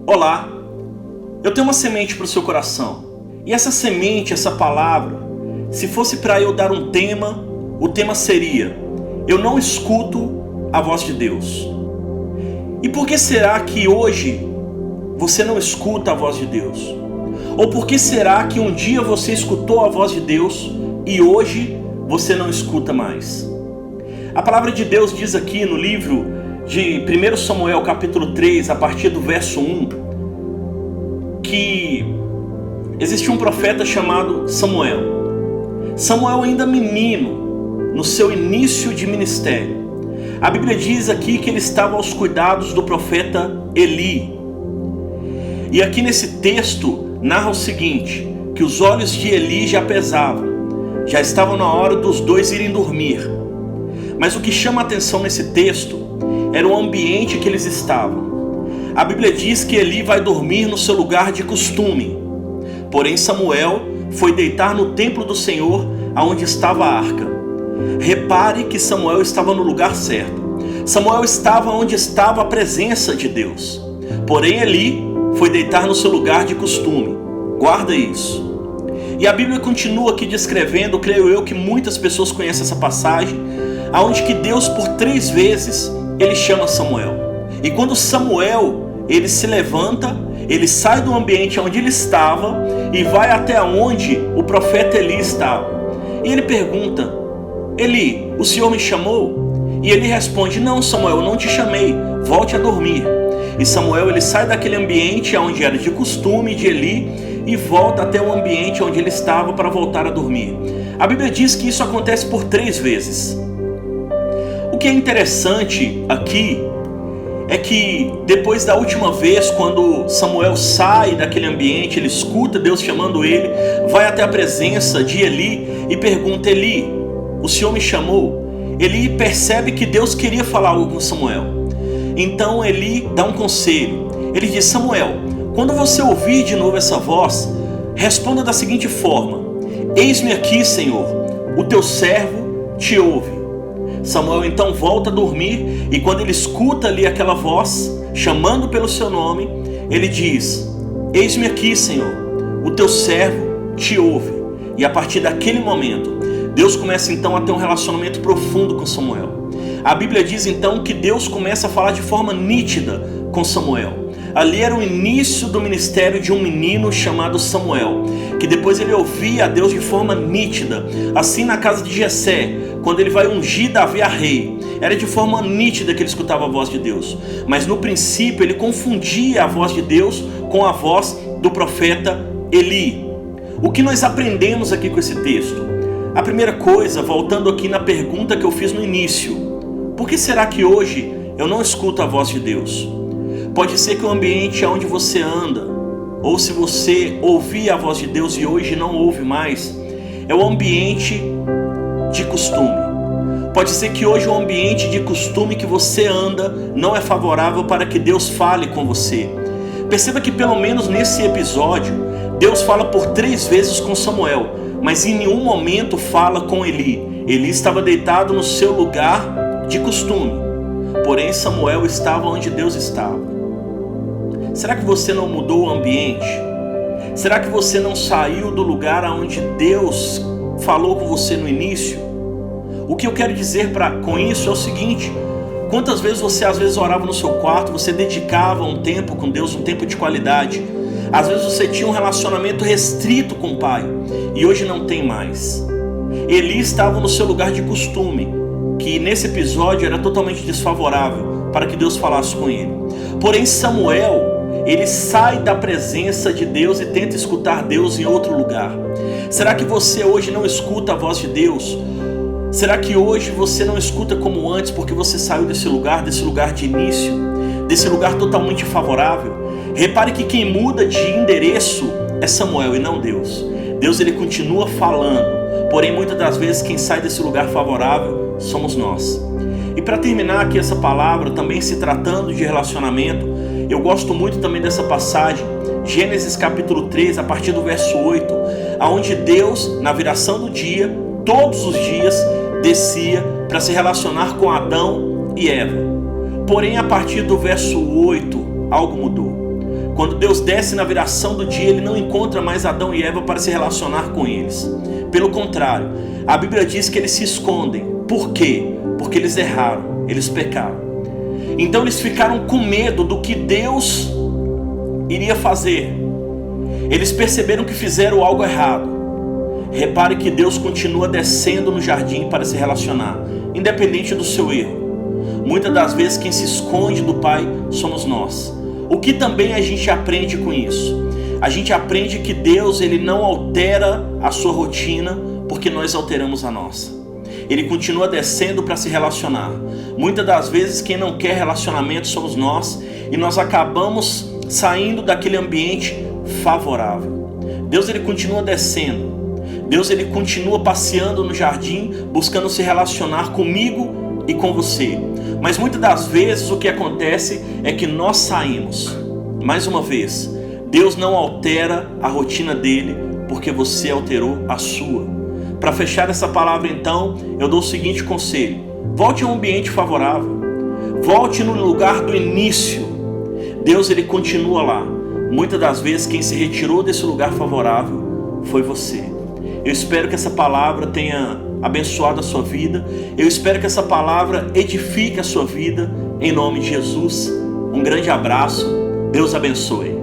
Olá, eu tenho uma semente para o seu coração. E essa semente, essa palavra, se fosse para eu dar um tema, o tema seria: eu não escuto a voz de Deus. E por que será que hoje você não escuta a voz de Deus? Ou por que será que um dia você escutou a voz de Deus e hoje você não escuta mais? A palavra de Deus diz aqui no livro de 1 Samuel capítulo 3, a partir do verso 1, que existia um profeta chamado Samuel. Samuel ainda menino, no seu início de ministério. A Bíblia diz aqui que ele estava aos cuidados do profeta Eli. E aqui nesse texto narra o seguinte, que os olhos de Eli já pesavam, já estavam na hora dos dois irem dormir. Mas o que chama a atenção nesse texto era o ambiente que eles estavam. A Bíblia diz que Eli vai dormir no seu lugar de costume. Porém Samuel foi deitar no templo do Senhor, aonde estava a arca. Repare que Samuel estava no lugar certo. Samuel estava onde estava a presença de Deus. Porém Eli foi deitar no seu lugar de costume. Guarda isso. E a Bíblia continua aqui descrevendo, creio eu que muitas pessoas conhecem essa passagem, aonde que Deus por 3 vezes ele chama Samuel. E quando Samuel ele se levanta, ele sai do ambiente onde ele estava e vai até onde o profeta Eli estava. E ele pergunta: Eli, o Senhor me chamou? E ele responde: não, Samuel, eu não te chamei, volte a dormir. E Samuel ele sai daquele ambiente onde era de costume de Eli e volta até o ambiente onde ele estava para voltar a dormir. A Bíblia diz que isso acontece por 3 vezes. O que é interessante aqui é que depois da última vez, quando Samuel sai daquele ambiente, ele escuta Deus chamando ele, vai até a presença de Eli e pergunta: Eli, o Senhor me chamou? Eli percebe que Deus queria falar algo com Samuel. Então Eli dá um conselho. Ele diz: Samuel, quando você ouvir de novo essa voz, responda da seguinte forma: eis-me aqui, Senhor, o teu servo te ouve. Samuel então volta a dormir e quando ele escuta ali aquela voz chamando pelo seu nome, ele diz: eis-me aqui, Senhor, o teu servo te ouve. E a partir daquele momento, Deus começa então a ter um relacionamento profundo com Samuel. A Bíblia diz então que Deus começa a falar de forma nítida com Samuel. Ali era o início do ministério de um menino chamado Samuel, que depois ele ouvia a Deus de forma nítida. Assim na casa de Jessé, quando ele vai ungir Davi a rei, era de forma nítida que ele escutava a voz de Deus. Mas no princípio ele confundia a voz de Deus com a voz do profeta Eli. O que nós aprendemos aqui com esse texto? A primeira coisa, voltando aqui na pergunta que eu fiz no início: por que será que hoje eu não escuto a voz de Deus? Pode ser que o ambiente onde você anda, ou se você ouvia a voz de Deus e hoje não ouve mais, é o ambiente de costume. Pode ser que hoje o ambiente de costume que você anda não é favorável para que Deus fale com você. Perceba que pelo menos nesse episódio, Deus fala por 3 vezes com Samuel, mas em nenhum momento fala com Eli. Eli estava deitado no seu lugar de costume, porém Samuel estava onde Deus estava. Será que você não mudou o ambiente? Será que você não saiu do lugar onde Deus falou com você no início? O que eu quero dizer com isso é o seguinte: quantas vezes você às vezes orava no seu quarto, você dedicava um tempo com Deus, um tempo de qualidade. Às vezes você tinha um relacionamento restrito com o Pai e hoje não tem mais. Eli estava no seu lugar de costume, que nesse episódio era totalmente desfavorável para que Deus falasse com ele. Porém Samuel, ele sai da presença de Deus e tenta escutar Deus em outro lugar. Será que você hoje não escuta a voz de Deus? Será que hoje você não escuta como antes porque você saiu desse lugar de início, desse lugar totalmente favorável? Repare que quem muda de endereço é Samuel e não Deus. Deus ele continua falando, porém muitas das vezes quem sai desse lugar favorável somos nós. E para terminar aqui essa palavra, também se tratando de relacionamento, eu gosto muito também dessa passagem, Gênesis capítulo 3, a partir do verso 8, onde Deus, na viração do dia, todos os dias, descia para se relacionar com Adão e Eva. Porém, a partir do verso 8, algo mudou. Quando Deus desce na viração do dia, Ele não encontra mais Adão e Eva para se relacionar com eles. Pelo contrário, a Bíblia diz que eles se escondem. Por quê? Porque eles erraram, eles pecaram. Então eles ficaram com medo do que Deus iria fazer. Eles perceberam que fizeram algo errado. Repare que Deus continua descendo no jardim para se relacionar, independente do seu erro. Muitas das vezes quem se esconde do Pai somos nós. O que também a gente aprende com isso? A gente aprende que Deus, Ele não altera a sua rotina porque nós alteramos a nossa. Ele continua descendo para se relacionar. Muitas das vezes quem não quer relacionamento somos nós, e nós acabamos saindo daquele ambiente favorável. Deus, Ele continua descendo. Deus, Ele continua passeando no jardim, buscando se relacionar comigo e com você. Mas muitas das vezes o que acontece é que nós saímos. Mais uma vez, Deus não altera a rotina dele porque você alterou a sua. Para fechar essa palavra então, eu dou o seguinte conselho: volte a um ambiente favorável. Volte no lugar do início. Deus, Ele continua lá. Muitas das vezes quem se retirou desse lugar favorável foi você. Eu espero que essa palavra tenha abençoado a sua vida. Eu espero que essa palavra edifique a sua vida. Em nome de Jesus, um grande abraço. Deus abençoe.